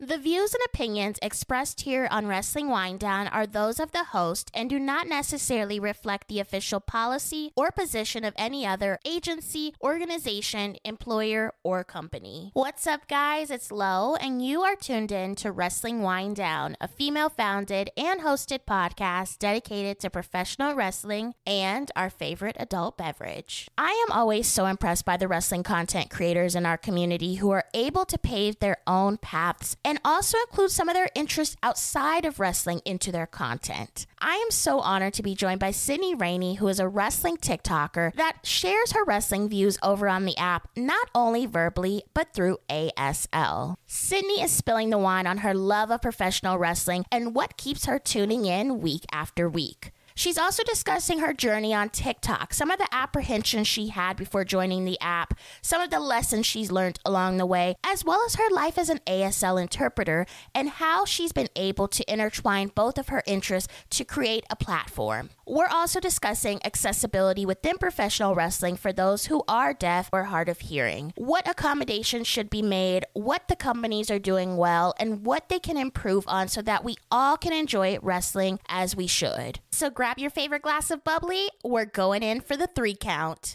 The views and opinions expressed here on Wrestling Winedown are those of the host and do not necessarily reflect the official policy or position of any other agency, organization, employer, or company. What's up, guys? It's Lo, and you are tuned in to Wrestling Winedown, a female-founded and hosted podcast dedicated to professional wrestling and our favorite adult beverage. I am always so impressed by the wrestling content creators in our community who are able to pave their own paths and also include some of their interests outside of wrestling into their content. I am so honored to be joined by Rainey, who is a wrestling TikToker that shares her wrestling views over on the app, not only verbally, but through ASL. Sydney is spilling the wine on her love of professional wrestling and what keeps her tuning in week after week. She's also discussing her journey on TikTok, some of the apprehensions she had before joining the app, some of the lessons she's learned along the way, as well as her life as an ASL interpreter and how she's been able to intertwine both of her interests to create a platform. We're also discussing accessibility within professional wrestling for those who are deaf or hard of hearing, what accommodations should be made, what the companies are doing well, and what they can improve on so that we all can enjoy wrestling as we should. So grab your favorite glass of bubbly. We're going in for the 3 count.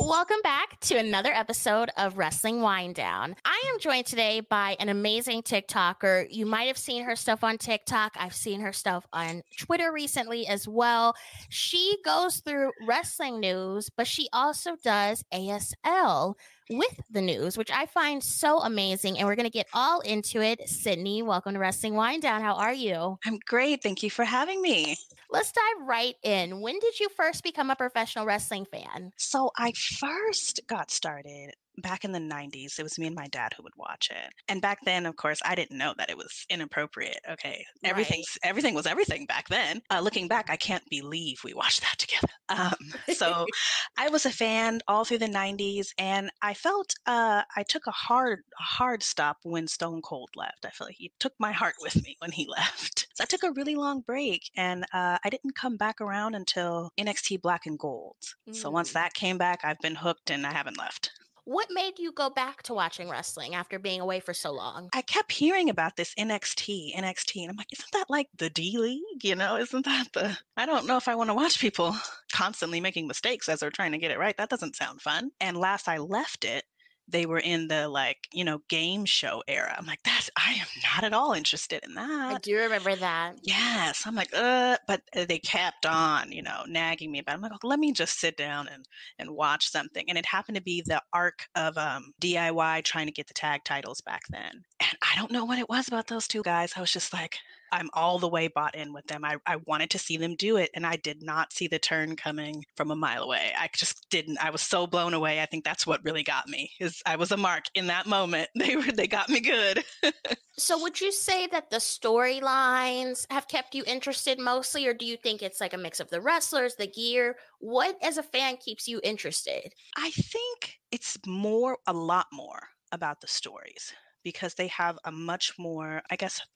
Welcome back to another episode of Wrestling Winedown. I am joined today by an amazing TikToker. You might have seen her stuff on TikTok. I've seen her stuff on Twitter recently as well. She goes through wrestling news, but she also does ASL with the news, which I find so amazing. And we're going to get all into it. Sydney, welcome to Wrestling Winedown. How are you? I'm great. Thank you for having me. Let's dive right in. When did you first become a professional wrestling fan? So I first got started back in the 90s. It was me and my dad who would watch it. And back then, of course, I didn't know that it was inappropriate. Okay. Everything was everything back then. Looking back, I can't believe we watched that together. So I was a fan all through the 90s, and I felt I took a hard stop when Stone Cold left. I feel like he took my heart with me when he left. So I took a really long break, and I didn't come back around until NXT Black and Gold. So once that came back, I've been hooked and I haven't left. What made you go back to watching wrestling after being away for so long? I kept hearing about this NXT, and I'm like, isn't that like the D League? Isn't that I don't know if I want to watch people constantly making mistakes as they're trying to get it right. That doesn't sound fun. And last I left it, they were in the game show era. I'm like, I am not at all interested in that. I do remember that. Yes. I'm like, but they kept on, nagging me about it. I'm like, oh, let me just sit down and watch something. And it happened to be the arc of DIY trying to get the tag titles back then. And I don't know what it was about those two guys. I was just like, I'm all the way bought in with them. I wanted to see them do it, and I did not see the turn coming from a mile away. I just didn't. I was so blown away. I think that's what really got me, is I was a mark in that moment. They got me good. So would you say that the storylines have kept you interested mostly, or do you think it's like a mix of the wrestlers, the gear? What as a fan keeps you interested? I think it's a lot more about the stories, because they have a much more,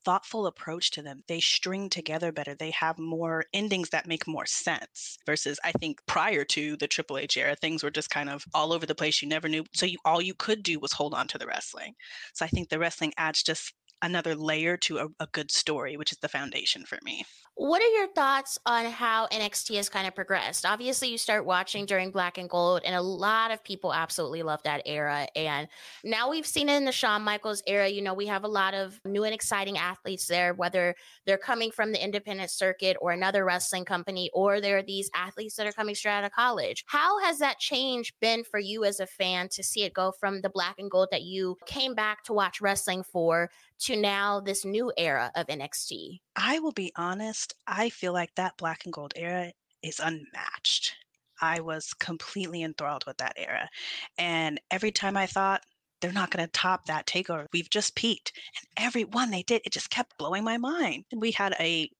thoughtful approach to them. They string together better. They have more endings that make more sense versus, I think, prior to the Triple H era, things were just kind of all over the place. You never knew. So all you could do was hold on to the wrestling. So I think the wrestling adds just another layer to a good story, which is the foundation for me. What are your thoughts on how NXT has kind of progressed? Obviously, you start watching during Black and Gold, and a lot of people absolutely love that era. And now we've seen it in the Shawn Michaels era. We have a lot of new and exciting athletes there, whether they're coming from the independent circuit or another wrestling company, or they're these athletes that are coming straight out of college. How has that change been for you as a fan to see it go from the Black and Gold that you came back to watch wrestling for to now this new era of NXT? I will be honest, I feel like that Black and Gold era is unmatched. I was completely enthralled with that era. And every time I thought, they're not going to top that takeover, we've just peaked. And every one they did, it just kept blowing my mind. And we had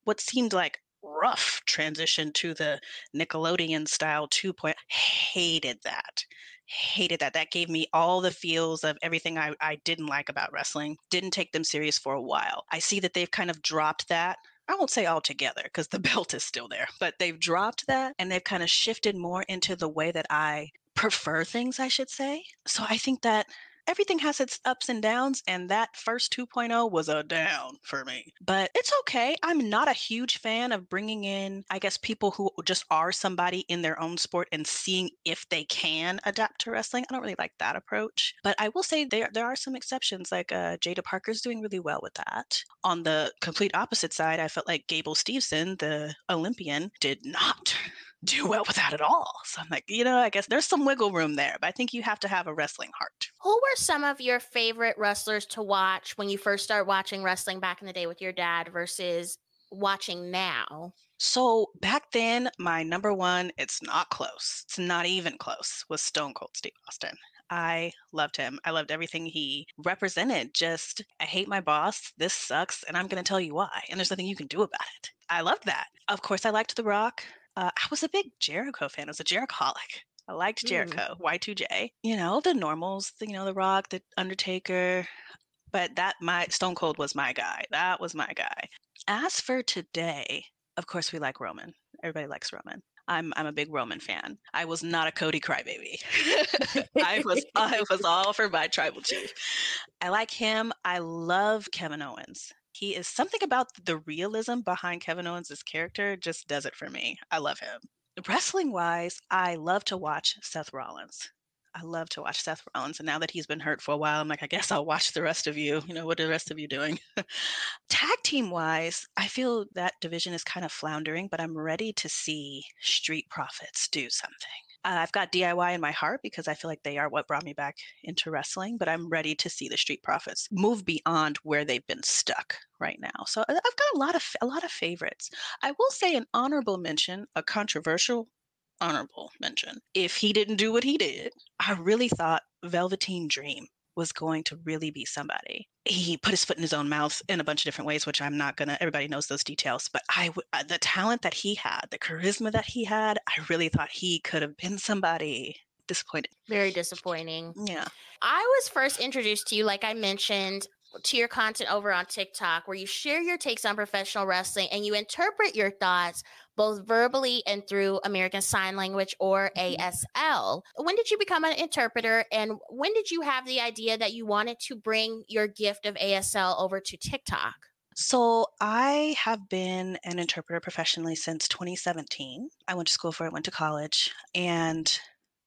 what seemed like rough transition to the Nickelodeon style 2.0. Hated that. That gave me all the feels of everything I didn't like about wrestling. Didn't take them serious for a while. I see that they've kind of dropped that. I won't say altogether because the belt is still there, but they've dropped that and they've kind of shifted more into the way that I prefer things, I should say. So I think that everything has its ups and downs, and that first 2.0 was a down for me. But it's okay. I'm not a huge fan of bringing in, I guess, people who just are somebody in their own sport and seeing if they can adapt to wrestling. I don't really like that approach. But I will say there are some exceptions, like Jada Parker's doing really well with that. On the complete opposite side, I felt like Gable Steveson, the Olympian, did not do well with that at all. So I'm like, I guess there's some wiggle room there, but I think you have to have a wrestling heart. Who were some of your favorite wrestlers to watch when you first started watching wrestling back in the day with your dad versus watching now? So back then, my number one, it's not close. It's not even close, was Stone Cold Steve Austin. I loved him. I loved everything he represented. Just, I hate my boss. This sucks. And I'm going to tell you why. And there's nothing you can do about it. I loved that. Of course, I liked The Rock. I was a big Jericho fan. I was a Jerichoholic. I liked Jericho, Y2J. The normals, The Rock, The Undertaker. But my Stone Cold was my guy. That was my guy. As for today, of course, we like Roman. Everybody likes Roman. I'm a big Roman fan. I was not a Cody crybaby. I was all for my tribal chief. I like him. I love Kevin Owens. He is something about the realism behind Kevin Owens' character just does it for me. I love him. Wrestling wise, I love to watch Seth Rollins. I love to watch Seth Rollins. And now that he's been hurt for a while, I'm like, I guess I'll watch the rest of you. What are the rest of you doing? Tag team wise, I feel that division is kind of floundering, but I'm ready to see Street Profits do something. I've got DIY in my heart because I feel like they are what brought me back into wrestling, but I'm ready to see the Street Profits move beyond where they've been stuck right now. So I've got a lot of favorites. I will say an honorable mention, a controversial honorable mention. If he didn't do what he did, I really thought Velveteen Dream was going to really be somebody. He put his foot in his own mouth in a bunch of different ways, which I'm not gonna, everybody knows those details, but the talent that he had, the charisma that he had, I really thought he could have been somebody. Disappointed. Very disappointing. Yeah. I was first introduced to you, like I mentioned, to your content over on TikTok, where you share your takes on professional wrestling and you interpret your thoughts both verbally and through American Sign Language or ASL. When did you become an interpreter, and when did you have the idea that you wanted to bring your gift of ASL over to TikTok? So I have been an interpreter professionally since 2017. I went to school for it, went to college, and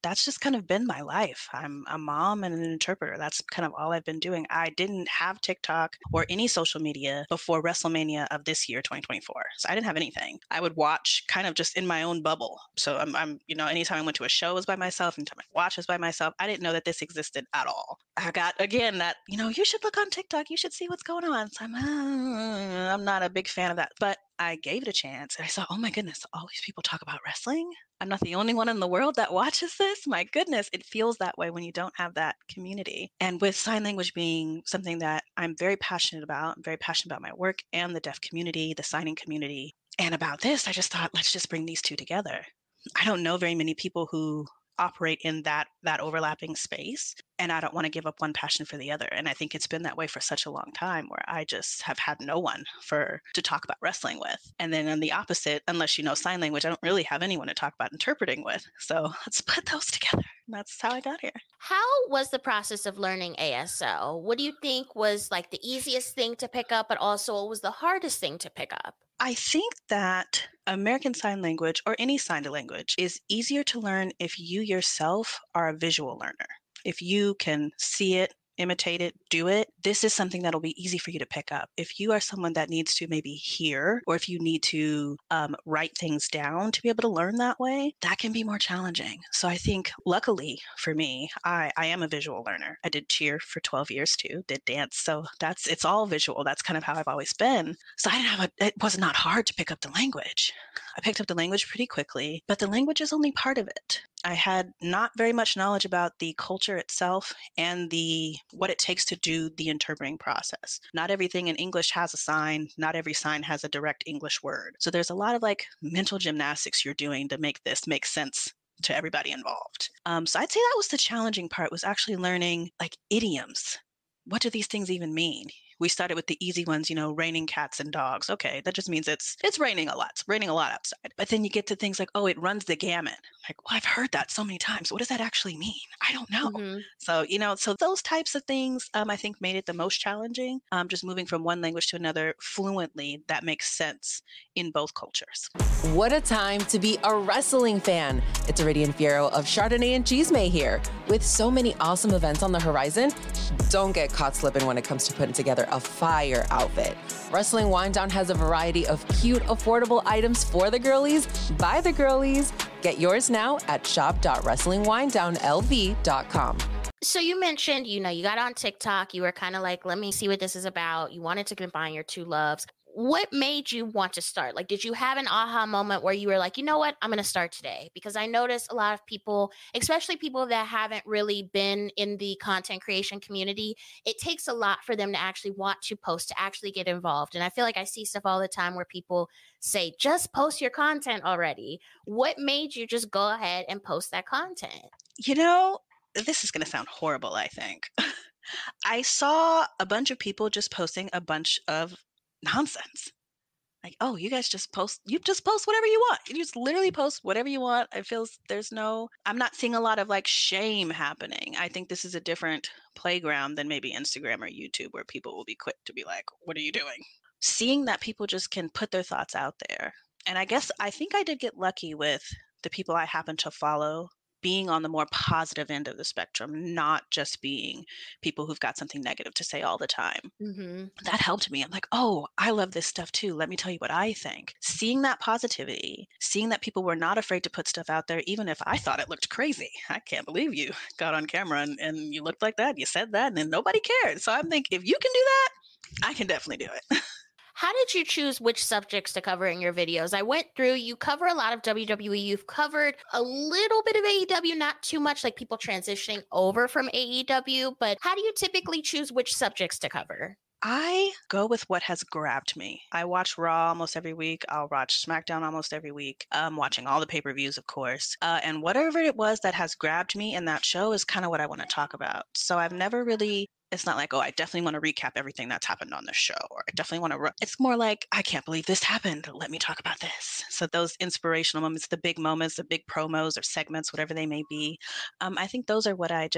that's just kind of been my life. I'm a mom and an interpreter. That's kind of all I've been doing. I didn't have TikTok or any social media before WrestleMania of this year, 2024. So I didn't have anything. I would watch kind of just in my own bubble. So I'm anytime I went to a show, I was by myself. Anytime I watched, I was by myself. I didn't know that this existed at all. I got, again, that, you should look on TikTok. You should see what's going on. So I'm not a big fan of that. But I gave it a chance and I saw, oh my goodness, all these people talk about wrestling. I'm not the only one in the world that watches this. My goodness, it feels that way when you don't have that community. And with sign language being something that I'm very passionate about, I'm very passionate about my work and the deaf community, the signing community. And about this, I just thought, let's just bring these two together. I don't know very many people who operate in that overlapping space, and I don't want to give up one passion for the other. And I think it's been that way for such a long time, where I just have had no one to talk about wrestling with. And then on the opposite, unless you know sign language, I don't really have anyone to talk about interpreting with. So let's put those together. And that's how I got here. How was the process of learning ASL? What do you think was like the easiest thing to pick up, but also what was the hardest thing to pick up? I think that American Sign Language, or any sign language, is easier to learn if you yourself are a visual learner. If you can see it, imitate it, do it, this is something that'll be easy for you to pick up. If you are someone that needs to maybe hear, or if you need to write things down to be able to learn that way, that can be more challenging. So I think luckily for me, I am a visual learner. I did cheer for 12 years too, did dance. So it's all visual. That's kind of how I've always been. So it was not hard to pick up the language. I picked up the language pretty quickly, but the language is only part of it. I had not very much knowledge about the culture itself and what it takes to do the interpreting process. Not everything in English has a sign. Not every sign has a direct English word. So there's a lot of mental gymnastics you're doing to make this make sense to everybody involved. So I'd say that was the challenging part, was actually learning idioms. What do these things even mean? We started with the easy ones, raining cats and dogs. Okay, that just means it's raining a lot. It's raining a lot outside. But then you get to things like, oh, it runs the gamut. Like, well, I've heard that so many times. What does that actually mean? I don't know. Mm-hmm. So those types of things, I think made it the most challenging. Just moving from one language to another fluently, that makes sense in both cultures. What a time to be a wrestling fan. It's Iridian Fierro of Chardonnay and Chisme here. With so many awesome events on the horizon, don't get caught slipping when it comes to putting together a fire outfit. Wrestling Winedown has a variety of cute, affordable items for the girlies, by the girlies. Get yours now at shop.wrestlingwinedownlv.com. So you mentioned, you got on TikTok, you were kind of like, let me see what this is about. You wanted to combine your two loves. What made you want to start? Like, did you have an aha moment where you were like, you know what, I'm going to start today? Because I noticed a lot of people, especially people that haven't really been in the content creation community, it takes a lot for them to actually want to post, to actually get involved. And I feel like I see stuff all the time where people say, just post your content already. What made you just go ahead and post that content? This is going to sound horrible, I think. I saw a bunch of people just posting a bunch of nonsense. Like, oh, you just post whatever you want. You just literally post whatever you want. I'm not seeing a lot of like shame happening. I think this is a different playground than maybe Instagram or YouTube, where people will be quick to be like, what are you doing? Seeing that people just can put their thoughts out there. And I think I did get lucky with the people I happen to follow being on the more positive end of the spectrum, not just being people who've got something negative to say all the time. Mm-hmm. That helped me. I'm like, oh, I love this stuff too. Let me tell you what I think. Seeing that positivity, seeing that people were not afraid to put stuff out there, even if I thought it looked crazy. I can't believe you got on camera and you looked like that, you said that, and then nobody cared. So I'm thinking, if you can do that, I can definitely do it. How did you choose which subjects to cover in your videos? I went through, you cover a lot of WWE. You've covered a little bit of AEW, not too much, like people transitioning over from AEW. But how do you typically choose which subjects to cover? I go with what has grabbed me. I watch Raw almost every week. I'll watch SmackDown almost every week. Watching all the pay-per-views, of course. And whatever it was that has grabbed me in that show is kind of what I want to talk about. So I've never really, it's not like, oh, I definitely want to recap everything that's happened on the show, or I definitely want to, it's more like, I can't believe this happened. Let me talk about this. So those inspirational moments, the big moments, the big promos or segments, whatever they may be, I think those are what I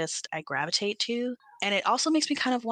gravitate to. And it also makes me kind of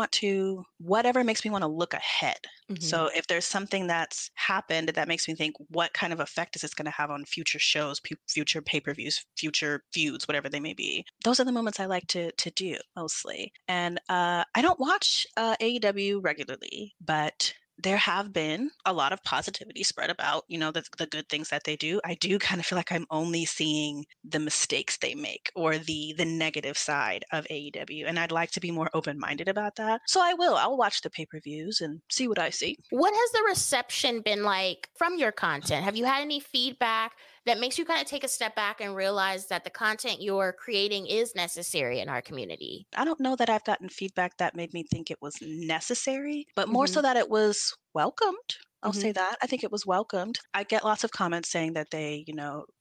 whatever makes me want to look ahead. Mm-hmm. So if there's something that's happened that makes me think, what kind of effect is this going to have on future shows, future pay-per-views, future feuds, whatever they may be? Those are the moments I like to do mostly. And I don't watch AEW regularly, but there have been a lot of positivity spread about, the good things that they do. I do kind of feel like I'm only seeing the mistakes they make or the negative side of AEW. And I'd like to be more open-minded about that. So I'll watch the pay-per-views and see what I see. What has the reception been like from your content? Have you had any feedback that makes you kind of take a step back and realize that the content you're creating is necessary in our community? I don't know that I've gotten feedback that made me think it was necessary, but more so that it was welcomed. I'll say that. I think it was welcomed. I get lots of comments saying that they,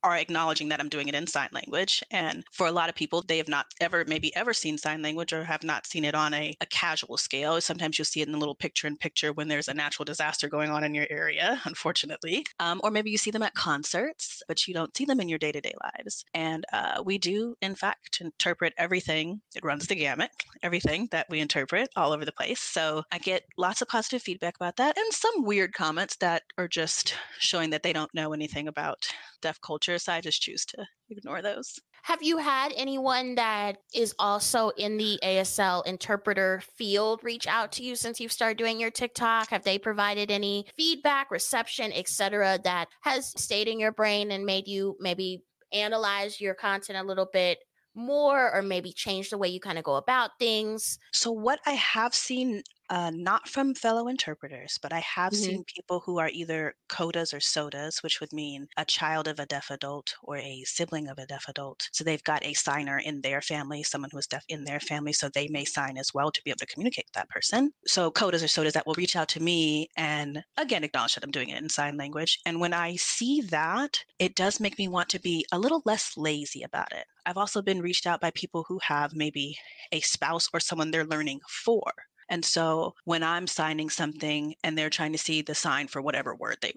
are acknowledging that I'm doing it in sign language. And for a lot of people, they have not ever seen sign language or have not seen it on a casual scale. Sometimes you'll see it in a little picture-in-picture when there's a natural disaster going on in your area, unfortunately. Or maybe you see them at concerts, but you don't see them in your day-to-day lives. And we do, in fact, interpret everything. It runs the gamut, everything that we interpret all over the place. So I get lots of positive feedback about that and some weird comments that are just showing that they don't know anything about deaf culture. So I just choose to ignore those. Have you had anyone that is also in the ASL interpreter field reach out to you since you've started doing your TikTok? Have they provided any feedback, reception, etc., that has stayed in your brain and made you maybe analyze your content a little bit more, or maybe change the way you kind of go about things? So what I have seen, not from fellow interpreters, but I have seen people who are either CODAs or SODAs, which would mean a child of a deaf adult or a sibling of a deaf adult. So they've got a signer in their family, someone who is deaf in their family, so they may sign as well to be able to communicate with that person. So CODAs or SODAs that will reach out to me and, again, acknowledge that I'm doing it in sign language. And when I see that, it does make me want to be a little less lazy about it. I've also been reached out by people who have maybe a spouse or someone they're learning for And so when I'm signing something and they're trying to see the sign for whatever word they're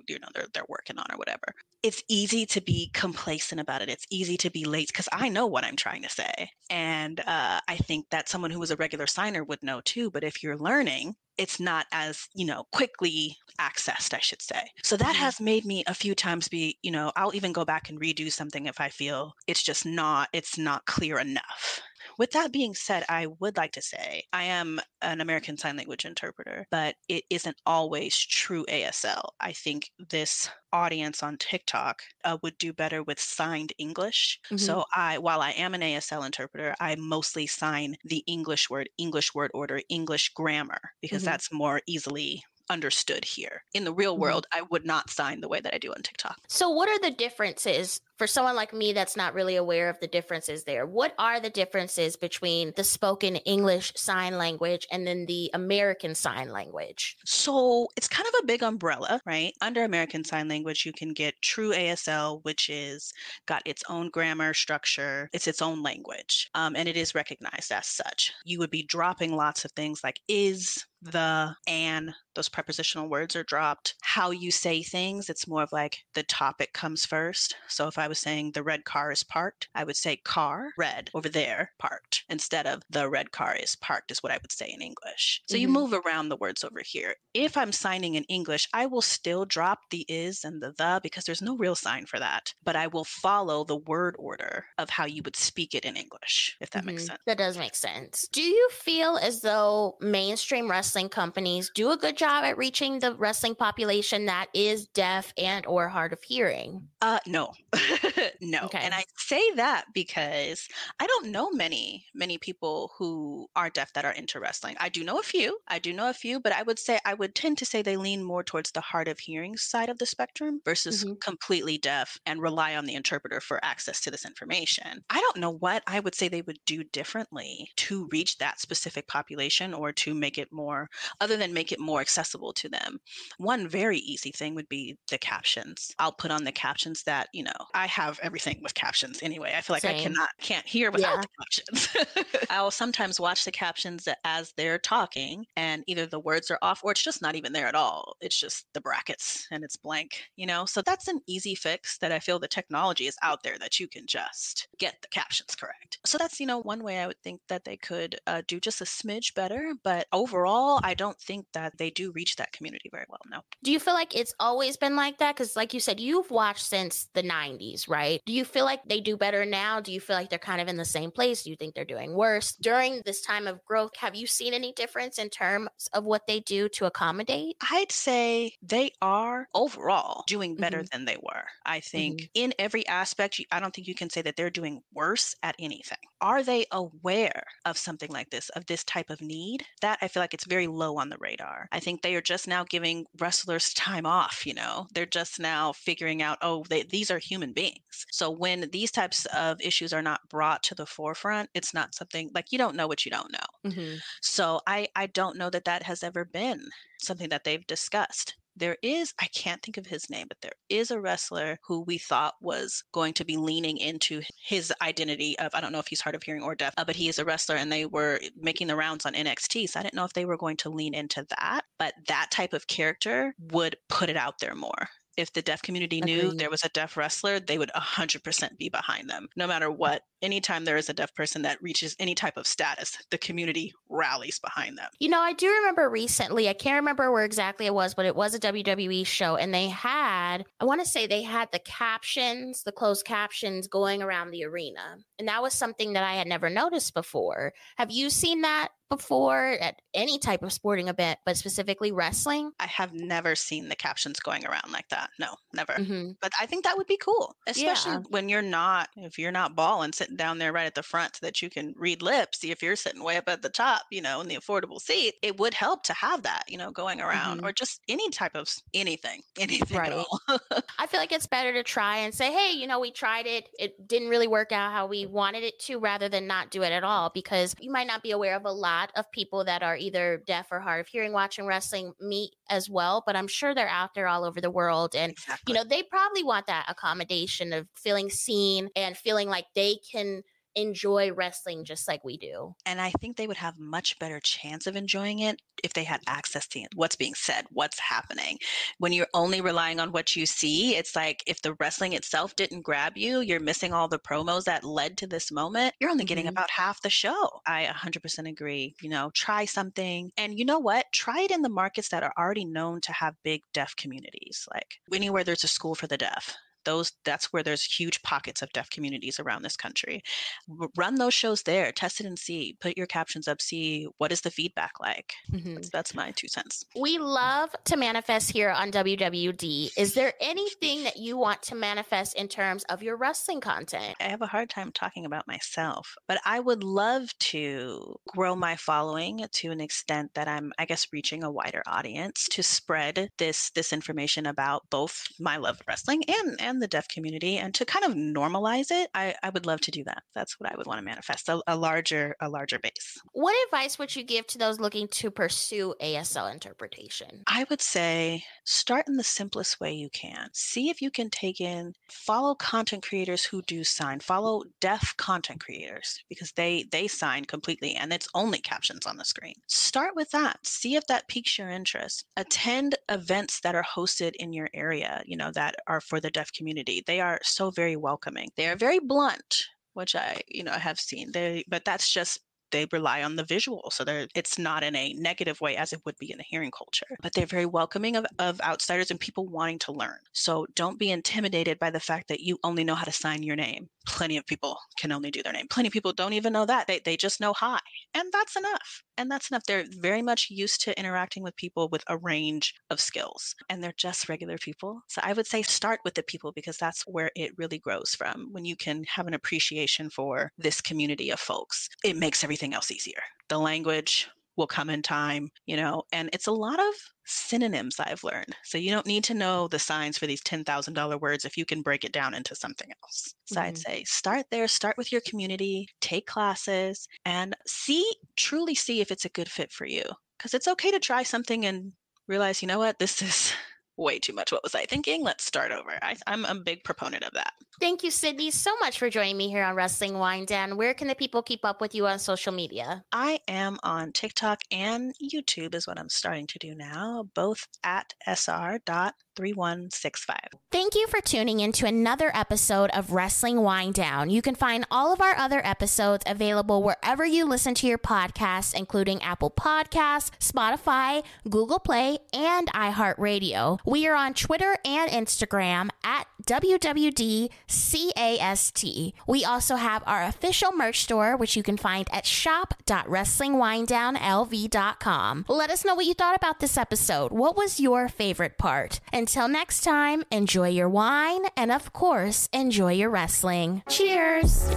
working on or whatever, it's easy to be complacent about it. It's easy to be late because I know what I'm trying to say. And I think that someone who was a regular signer would know too. But if you're learning, it's not as, quickly accessed, I should say. So that has made me a few times I'll even go back and redo something if I feel it's not clear enough. With that being said, I would like to say I am an American Sign Language interpreter, but it isn't always true ASL. I think this audience on TikTok would do better with signed English. So while I am an ASL interpreter, I mostly sign the English word order, English grammar, because that's more easily understood here. In the real world, I would not sign the way that I do on TikTok. So what are the differences for someone like me that's not really aware of the differences there? What are the differences between the spoken English sign language and then the American Sign Language? So it's kind of a big umbrella, right? Under American Sign Language, you can get true ASL, which is got its own grammar structure. It's its own language, and it is recognized as such. You would be dropping lots of things like is, the, and, those prepositional words are dropped. How you say things, it's more of like the topic comes first. So if I was saying the red car is parked, I would say car, red, over there, parked, instead of the red car is parked is what I would say in English. So you move around the words over here. If I'm signing in English, I will still drop the is and the because there's no real sign for that. But I will follow the word order of how you would speak it in English, if that makes sense. That does make sense. Do you feel as though mainstream wrestling companies do a good job at reaching the wrestling population that is deaf and or hard of hearing? No. No. Okay. And I say that because I don't know many people who are deaf that are into wrestling. I do know a few, but I would tend to say they lean more towards the hard of hearing side of the spectrum versus completely deaf and rely on the interpreter for access to this information. I don't know what I would say they would do differently to reach that specific population or to make it more, other than make it more accessible to them. One very easy thing would be the captions. I'll put on the captions that, I have everything with captions anyway. I feel like Same. I can't hear without the captions. I'll sometimes watch the captions as they're talking and either the words are off or it's just not even there at all. It's just the brackets and it's blank, So that's an easy fix that I feel the technology is out there that you can just get the captions correct. So that's, one way I would think that they could do just a smidge better. But overall, I don't think that they do reach that community very well, no. Do you feel like it's always been like that? Because like you said, you've watched since the 90s, right? Do you feel like they do better now? Do you feel like they're kind of in the same place? Do you think they're doing worse? During this time of growth, have you seen any difference in terms of what they do to accommodate? I'd say they are overall doing better than they were. I think in every aspect, I don't think you can say that they're doing worse at anything. Are they aware of something like this, of this type of need? That I feel like it's very low on the radar. I think they are just now giving wrestlers time off, They're just now figuring out, these are human beings. So when these types of issues are not brought to the forefront, it's not something like you don't know what you don't know. So I don't know that has ever been something that they've discussed. There is, I can't think of his name, but there is a wrestler who we thought was going to be leaning into his identity of, I don't know if he's hard of hearing or deaf, but he is a wrestler and they were making the rounds on NXT. So I didn't know if they were going to lean into that, but that type of character would put it out there more. If the deaf community knew there was a deaf wrestler, they would 100% be behind them. No matter what, anytime there is a deaf person that reaches any type of status, the community rallies behind them. I do remember recently, I can't remember where exactly it was, but it was a WWE show. And they had the captions, the closed captions going around the arena. And that was something that I had never noticed before. Have you seen that before at any type of sporting event, but specifically wrestling? I have never seen the captions going around like that. No, never. But I think that would be cool, especially when if you're not balling, sitting down there right at the front so that you can read lips. See if you're sitting way up at the top, in the affordable seat, it would help to have that, going around or just any type of anything at all. I feel like it's better to try and say, hey, we tried it. It didn't really work out how we wanted it to, rather than not do it at all, because you might not be aware of a lot of people that are either deaf or hard of hearing watching wrestling meet as well, but I'm sure they're out there all over the world. And, they probably want that accommodation of feeling seen and feeling like they can enjoy wrestling just like we do. And I think they would have much better chance of enjoying it if they had access to what's being said, what's happening. When you're only relying on what you see, it's like if the wrestling itself didn't grab you, you're missing all the promos that led to this moment. You're only getting about half the show. I 100% agree. Try something. And you know what? Try it in the markets that are already known to have big deaf communities, like anywhere there's a school for the deaf. That's where there's huge pockets of deaf communities around this country. Run those shows there, test it and see, put your captions up, see what is the feedback like. That's my 2 cents. We love to manifest here on WWD. Is there anything that you want to manifest in terms of your wrestling content? I have a hard time talking about myself, but I would love to grow my following to an extent that I'm, I guess, reaching a wider audience to spread this information about both my love of wrestling and the deaf community, and to kind of normalize it. I would love to do that. That's what I would want to manifest, a larger base. What advice would you give to those looking to pursue ASL interpretation? I would say start in the simplest way you can. See if you can follow content creators who do sign, follow deaf content creators because they sign completely and it's only captions on the screen. Start with that. See if that piques your interest. Attend events that are hosted in your area, that are for the deaf community. They are so very welcoming. They are very blunt, which I have seen. But that's just, they rely on the visual. So it's not in a negative way as it would be in the hearing culture, but they're very welcoming of outsiders and people wanting to learn. So don't be intimidated by the fact that you only know how to sign your name. Plenty of people can only do their name. Plenty of people don't even know that. They just know hi. And that's enough. They're very much used to interacting with people with a range of skills, and they're just regular people. So I would say start with the people because that's where it really grows from. When you can have an appreciation for this community of folks, it makes everything else easier. The language will come in time, and it's a lot of synonyms I've learned. So you don't need to know the signs for these $10,000 words if you can break it down into something else. So I'd say start there, start with your community, take classes, and truly see if it's a good fit for you. Because it's okay to try something and realize, you know what, this is way too much. What was I thinking? Let's start over. I'm a big proponent of that. Thank you, Sydney, so much for joining me here on Wrestling Winedown. Where can the people keep up with you on social media? I am on TikTok and YouTube is what I'm starting to do now, both at sr.3165. Thank you for tuning in to another episode of Wrestling Winedown. You can find all of our other episodes available wherever you listen to your podcasts, including Apple Podcasts, Spotify, Google Play, and iHeartRadio. We are on Twitter and Instagram at WWDCAST. We also have our official merch store, which you can find at shop.wrestlingwinedownlv.com. Let us know what you thought about this episode. What was your favorite part? Until next time, enjoy your wine and, of course, enjoy your wrestling. Cheers!